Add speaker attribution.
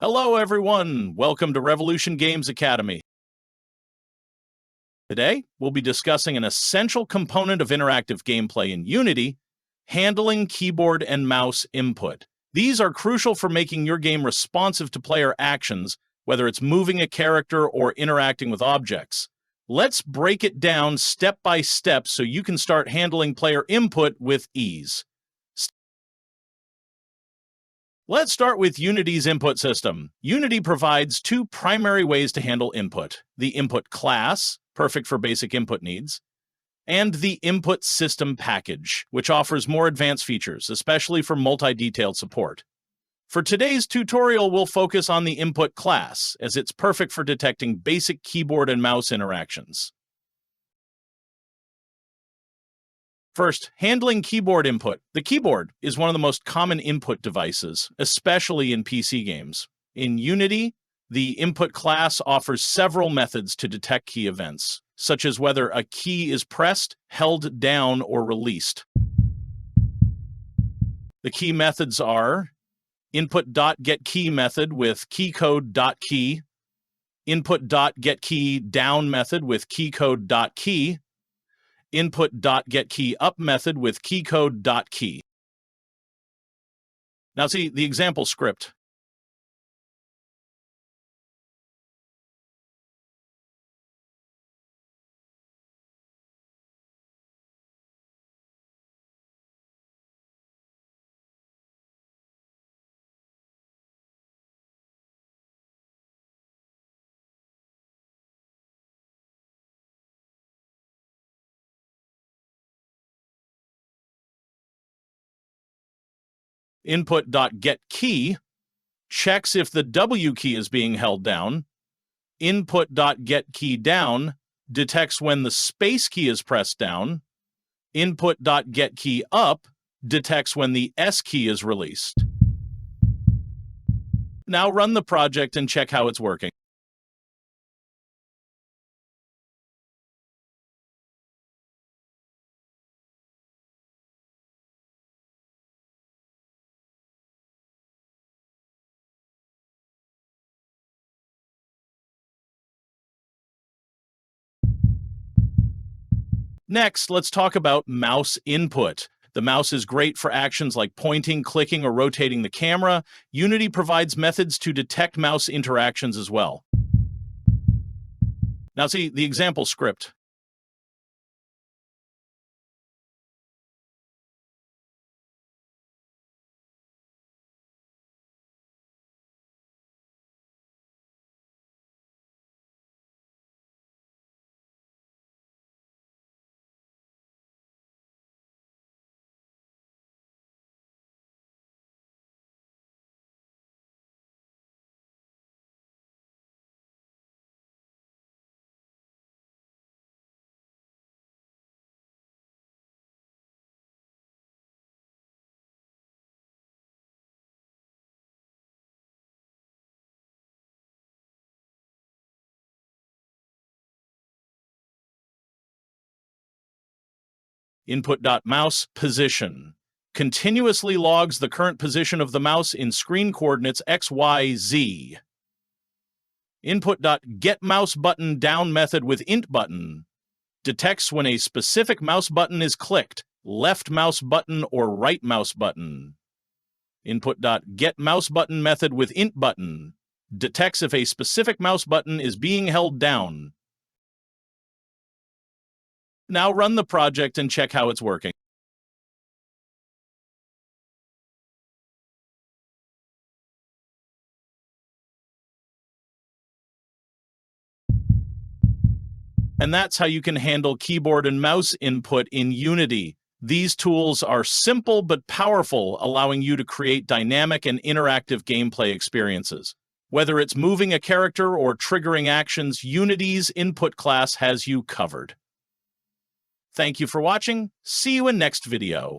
Speaker 1: Hello, everyone. Welcome to Rev Games Academy. Today, we'll be discussing an essential component of interactive gameplay in Unity, handling keyboard and mouse input. These are crucial for making your game responsive to player actions, whether it's moving a character or interacting with objects. Let's break it down step by step so you can start handling player input with ease. Let's start with Unity's input system. Unity provides two primary ways to handle input: the input class, perfect for basic input needs, and the input system package, which offers more advanced features, especially for multi-detailed support. For today's tutorial, we'll focus on the input class, as it's perfect for detecting basic keyboard and mouse interactions. First, handling keyboard input. The keyboard is one of the most common input devices, especially in PC games. In Unity, the input class offers several methods to detect key events, such as whether a key is pressed, held down, or released. The key methods are input.getKey method with keycode.key, input.getKey down method with keycode.key, input.getKeyUp method with keycode.key. Now see the example script. Input.getKey checks if the W key is being held down. Input.getKeyDown detects when the space key is pressed down. Input.getKeyUp detects when the S key is released. Now run the project and check how it's working. Next, let's talk about mouse input. The mouse is great for actions like pointing, clicking, or rotating the camera. Unity provides methods to detect mouse interactions as well. Now see the example script. Input.mouse position continuously logs the current position of the mouse in screen coordinates X, Y, Z. Input.getMouseButton down method with int button detects when a specific mouse button is clicked, left mouse button or right mouse button. Input.getMouseButton method with int button detects if a specific mouse button is being held down. Now run the project and check how it's working. And that's how you can handle keyboard and mouse input in Unity. These tools are simple but powerful, allowing you to create dynamic and interactive gameplay experiences. Whether it's moving a character or triggering actions, Unity's input class has you covered. Thank you for watching. See you in next video.